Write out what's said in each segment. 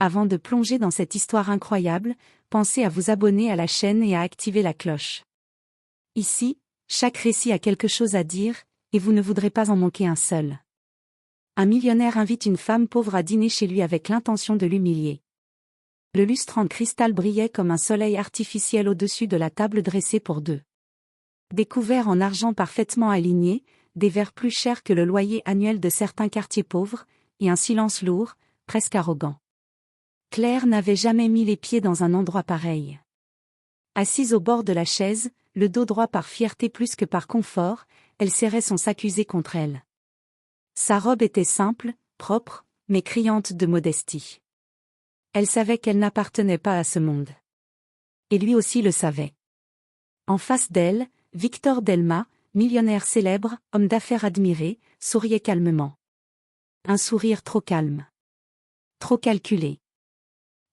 Avant de plonger dans cette histoire incroyable, pensez à vous abonner à la chaîne et à activer la cloche. Ici, chaque récit a quelque chose à dire, et vous ne voudrez pas en manquer un seul. Un millionnaire invite une femme pauvre à dîner chez lui avec l'intention de l'humilier. Le lustre en cristal brillait comme un soleil artificiel au-dessus de la table dressée pour deux. Des couverts en argent parfaitement alignés, des verres plus chers que le loyer annuel de certains quartiers pauvres, et un silence lourd, presque arrogant. Claire n'avait jamais mis les pieds dans un endroit pareil. Assise au bord de la chaise, le dos droit par fierté plus que par confort, elle serrait son sac usé contre elle. Sa robe était simple, propre, mais criante de modestie. Elle savait qu'elle n'appartenait pas à ce monde. Et lui aussi le savait. En face d'elle, Victor Delma, millionnaire célèbre, homme d'affaires admiré, souriait calmement. Un sourire trop calme. Trop calculé.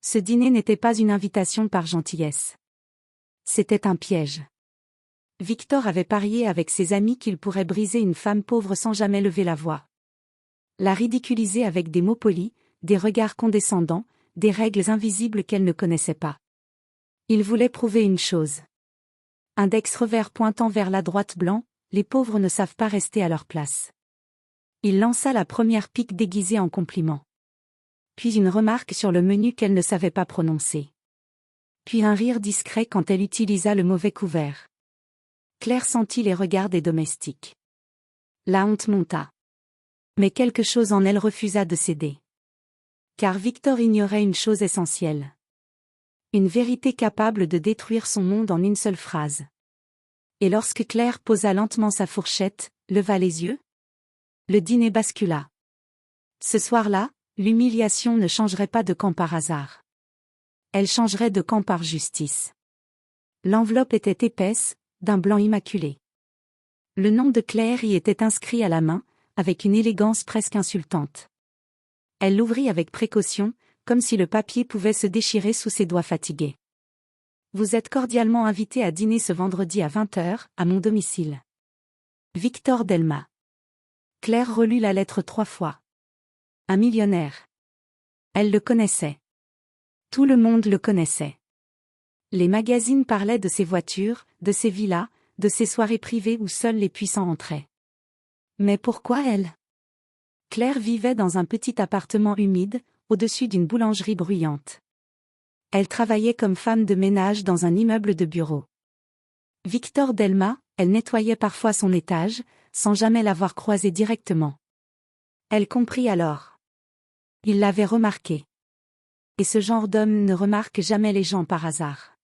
Ce dîner n'était pas une invitation par gentillesse. C'était un piège. Victor avait parié avec ses amis qu'il pourrait briser une femme pauvre sans jamais lever la voix. La ridiculiser avec des mots polis, des regards condescendants, des règles invisibles qu'elle ne connaissait pas. Il voulait prouver une chose. Index revers pointant vers la droite blanc, les pauvres ne savent pas rester à leur place. Il lança la première pique déguisée en compliment. Puis une remarque sur le menu qu'elle ne savait pas prononcer. Puis un rire discret quand elle utilisa le mauvais couvert. Claire sentit les regards des domestiques. La honte monta. Mais quelque chose en elle refusa de céder. Car Victor ignorait une chose essentielle. Une vérité capable de détruire son monde en une seule phrase. Et lorsque Claire posa lentement sa fourchette, leva les yeux, le dîner bascula. Ce soir-là, l'humiliation ne changerait pas de camp par hasard. Elle changerait de camp par justice. L'enveloppe était épaisse, d'un blanc immaculé. Le nom de Claire y était inscrit à la main, avec une élégance presque insultante. Elle l'ouvrit avec précaution, comme si le papier pouvait se déchirer sous ses doigts fatigués. Vous êtes cordialement invité à dîner ce vendredi à 20h, à mon domicile. Victor Delma. Claire relut la lettre 3 fois. Un millionnaire. Elle le connaissait. Tout le monde le connaissait. Les magazines parlaient de ses voitures, de ses villas, de ses soirées privées où seuls les puissants entraient. Mais pourquoi elle? Claire vivait dans un petit appartement humide, au-dessus d'une boulangerie bruyante. Elle travaillait comme femme de ménage dans un immeuble de bureaux. Victor Delma, elle nettoyait parfois son étage, sans jamais l'avoir croisé directement. Elle comprit alors. Il l'avait remarqué. Et ce genre d'homme ne remarque jamais les gens par hasard.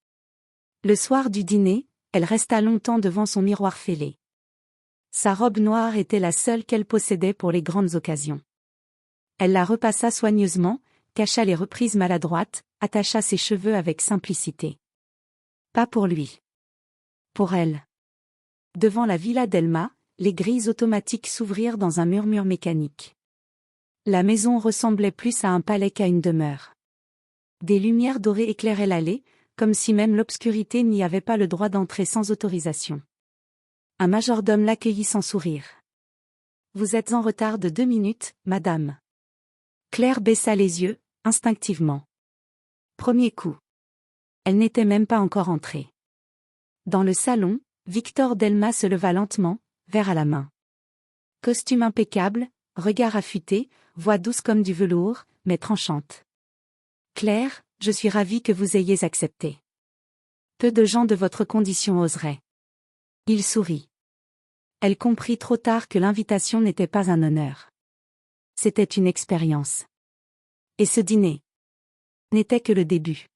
Le soir du dîner, elle resta longtemps devant son miroir fêlé. Sa robe noire était la seule qu'elle possédait pour les grandes occasions. Elle la repassa soigneusement, cacha les reprises maladroites, attacha ses cheveux avec simplicité. Pas pour lui. Pour elle. Devant la villa Delma, les grilles automatiques s'ouvrirent dans un murmure mécanique. La maison ressemblait plus à un palais qu'à une demeure. Des lumières dorées éclairaient l'allée, comme si même l'obscurité n'y avait pas le droit d'entrer sans autorisation. Un majordome l'accueillit sans sourire. Vous êtes en retard de 2 minutes, madame. Claire baissa les yeux, instinctivement. Premier coup. Elle n'était même pas encore entrée. Dans le salon, Victor Delma se leva lentement, verre à la main. Costume impeccable, regard affûté, voix douce comme du velours, mais tranchante. Claire, je suis ravie que vous ayez accepté. Peu de gens de votre condition oseraient. Il sourit. Elle comprit trop tard que l'invitation n'était pas un honneur. C'était une expérience. Et ce dîner n'était que le début.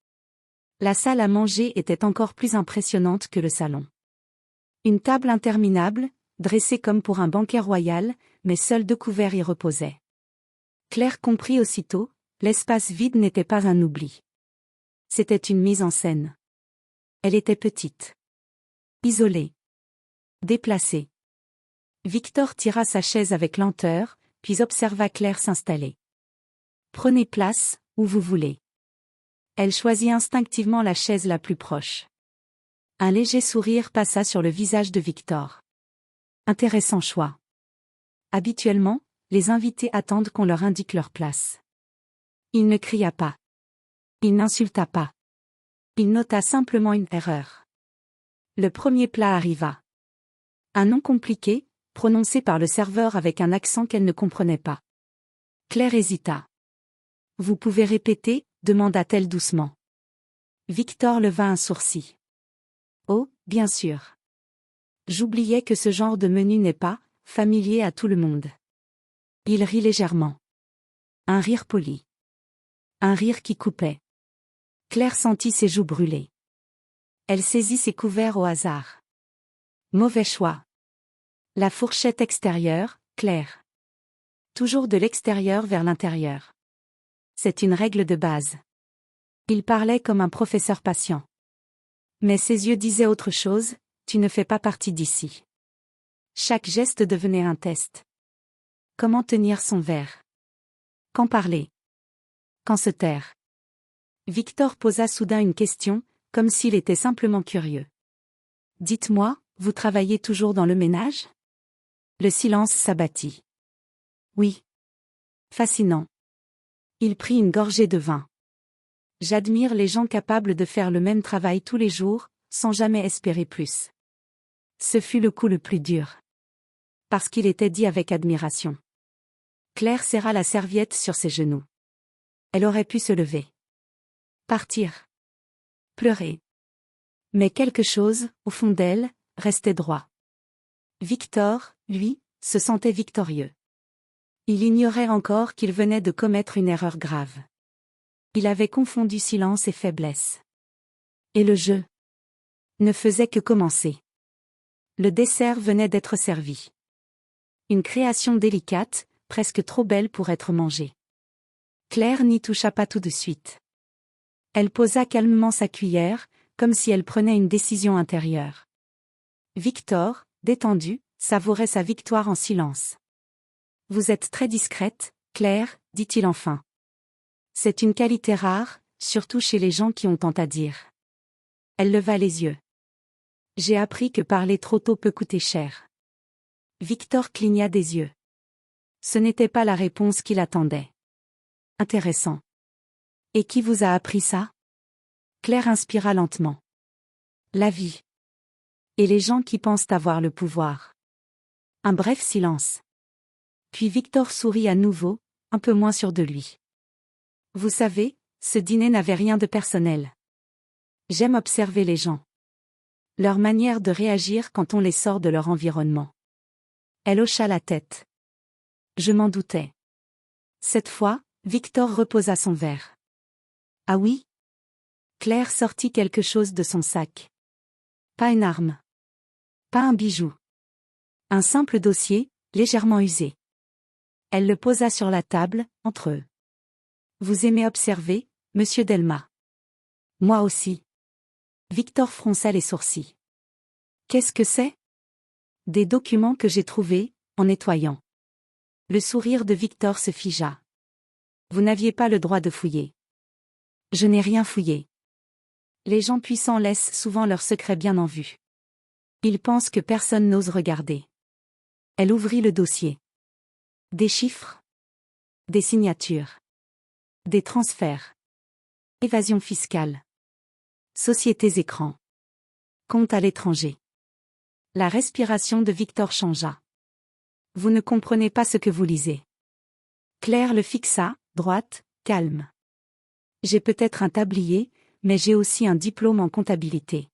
La salle à manger était encore plus impressionnante que le salon. Une table interminable, dressée comme pour un banquet royal, mais seuls 2 couverts y reposaient. Claire comprit aussitôt, l'espace vide n'était pas un oubli. C'était une mise en scène. Elle était petite. Isolée. Déplacée. Victor tira sa chaise avec lenteur, puis observa Claire s'installer. Prenez place, où vous voulez. Elle choisit instinctivement la chaise la plus proche. Un léger sourire passa sur le visage de Victor. Intéressant choix. Habituellement, les invités attendent qu'on leur indique leur place. Il ne cria pas. Il n'insulta pas. Il nota simplement une erreur. Le premier plat arriva. Un nom compliqué, prononcé par le serveur avec un accent qu'elle ne comprenait pas. Claire hésita. « Vous pouvez répéter ?» demanda-t-elle doucement. Victor leva un sourcil. « Oh, bien sûr. J'oubliais que ce genre de menu n'est pas familier à tout le monde. » Il rit légèrement. Un rire poli. Un rire qui coupait. Claire sentit ses joues brûler. Elle saisit ses couverts au hasard. Mauvais choix. La fourchette extérieure, Claire. Toujours de l'extérieur vers l'intérieur. C'est une règle de base. Il parlait comme un professeur patient. Mais ses yeux disaient autre chose, tu ne fais pas partie d'ici. Chaque geste devenait un test. Comment tenir son verre? Quand parler? Quand se taire? Victor posa soudain une question, comme s'il était simplement curieux. Dites-moi, vous travaillez toujours dans le ménage? Le silence s'abattit. Oui. Fascinant. Il prit une gorgée de vin. J'admire les gens capables de faire le même travail tous les jours, sans jamais espérer plus. Ce fut le coup le plus dur. Parce qu'il était dit avec admiration. Claire serra la serviette sur ses genoux. Elle aurait pu se lever. Partir. Pleurer. Mais quelque chose, au fond d'elle, restait droit. Victor, lui, se sentait victorieux. Il ignorait encore qu'il venait de commettre une erreur grave. Il avait confondu silence et faiblesse. Et le jeu ne faisait que commencer. Le dessert venait d'être servi. Une création délicate, presque trop belle pour être mangée. Claire n'y toucha pas tout de suite. Elle posa calmement sa cuillère, comme si elle prenait une décision intérieure. Victor, détendu, savourait sa victoire en silence. « Vous êtes très discrète, Claire, dit-il enfin. C'est une qualité rare, surtout chez les gens qui ont tant à dire. » Elle leva les yeux. « J'ai appris que parler trop tôt peut coûter cher. » Victor cligna des yeux. Ce n'était pas la réponse qu'il attendait. Intéressant. « Et qui vous a appris ça ?» Claire inspira lentement. « La vie. Et les gens qui pensent avoir le pouvoir. » Un bref silence. Puis Victor sourit à nouveau, un peu moins sûr de lui. « Vous savez, ce dîner n'avait rien de personnel. J'aime observer les gens. Leur manière de réagir quand on les sort de leur environnement. » Elle hocha la tête. Je m'en doutais. Cette fois, Victor reposa son verre. « Ah oui ?» Claire sortit quelque chose de son sac. Pas une arme. Pas un bijou. Un simple dossier, légèrement usé. Elle le posa sur la table, entre eux. Vous aimez observer, monsieur Delma? Moi aussi. Victor fronça les sourcils. Qu'est-ce que c'est? Des documents que j'ai trouvés, en nettoyant. Le sourire de Victor se figea. Vous n'aviez pas le droit de fouiller. Je n'ai rien fouillé. Les gens puissants laissent souvent leurs secrets bien en vue. Ils pensent que personne n'ose regarder. Elle ouvrit le dossier. Des chiffres. Des signatures. Des transferts. Évasion fiscale. Sociétés écrans. Compte à l'étranger. La respiration de Victor changea. Vous ne comprenez pas ce que vous lisez. Claire le fixa, droite, calme. J'ai peut-être un tablier, mais j'ai aussi un diplôme en comptabilité.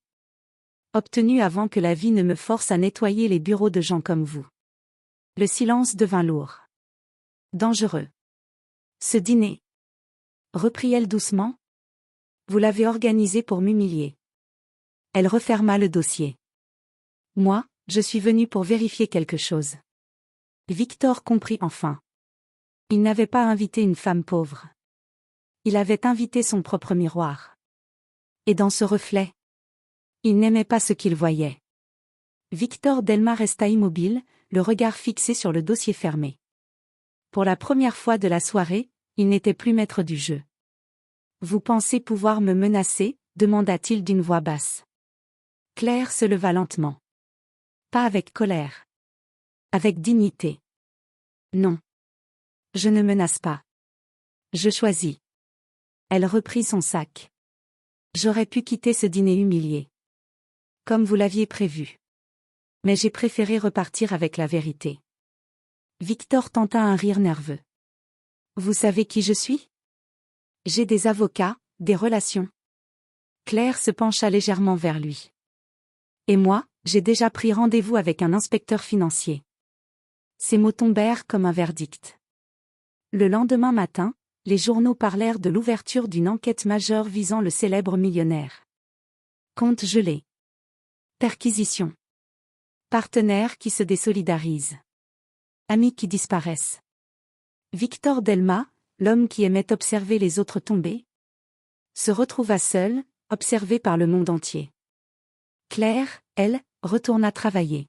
Obtenu avant que la vie ne me force à nettoyer les bureaux de gens comme vous. Le silence devint lourd. Dangereux. Ce dîner. Reprit-elle doucement. Vous l'avez organisé pour m'humilier. Elle referma le dossier. Moi, je suis venue pour vérifier quelque chose. Victor comprit enfin. Il n'avait pas invité une femme pauvre. Il avait invité son propre miroir. Et dans ce reflet, il n'aimait pas ce qu'il voyait. Victor Delma resta immobile, le regard fixé sur le dossier fermé. Pour la première fois de la soirée, il n'était plus maître du jeu. « Vous pensez pouvoir me menacer ?» demanda-t-il d'une voix basse. Claire se leva lentement. Pas avec colère. Avec dignité. Non. Je ne menace pas. Je choisis. Elle reprit son sac. J'aurais pu quitter ce dîner humilié. Comme vous l'aviez prévu. Mais j'ai préféré repartir avec la vérité. Victor tenta un rire nerveux. Vous savez qui je suis? J'ai des avocats, des relations. Claire se pencha légèrement vers lui. Et moi, j'ai déjà pris rendez-vous avec un inspecteur financier. Ces mots tombèrent comme un verdict. Le lendemain matin, les journaux parlèrent de l'ouverture d'une enquête majeure visant le célèbre millionnaire. Compte gelé. Perquisition. Partenaires qui se désolidarisent. Amis qui disparaissent. Victor Delma, l'homme qui aimait observer les autres tomber, se retrouva seul, observé par le monde entier. Claire, elle, retourna travailler.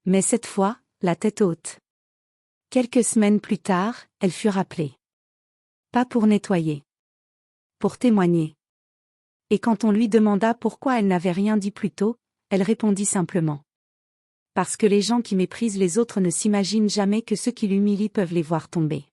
Mais cette fois, la tête haute. Quelques semaines plus tard, elle fut rappelée. Pas pour nettoyer. Pour témoigner. Et quand on lui demanda pourquoi elle n'avait rien dit plus tôt, elle répondit simplement. Parce que les gens qui méprisent les autres ne s'imaginent jamais que ceux qui l'humilient peuvent les voir tomber.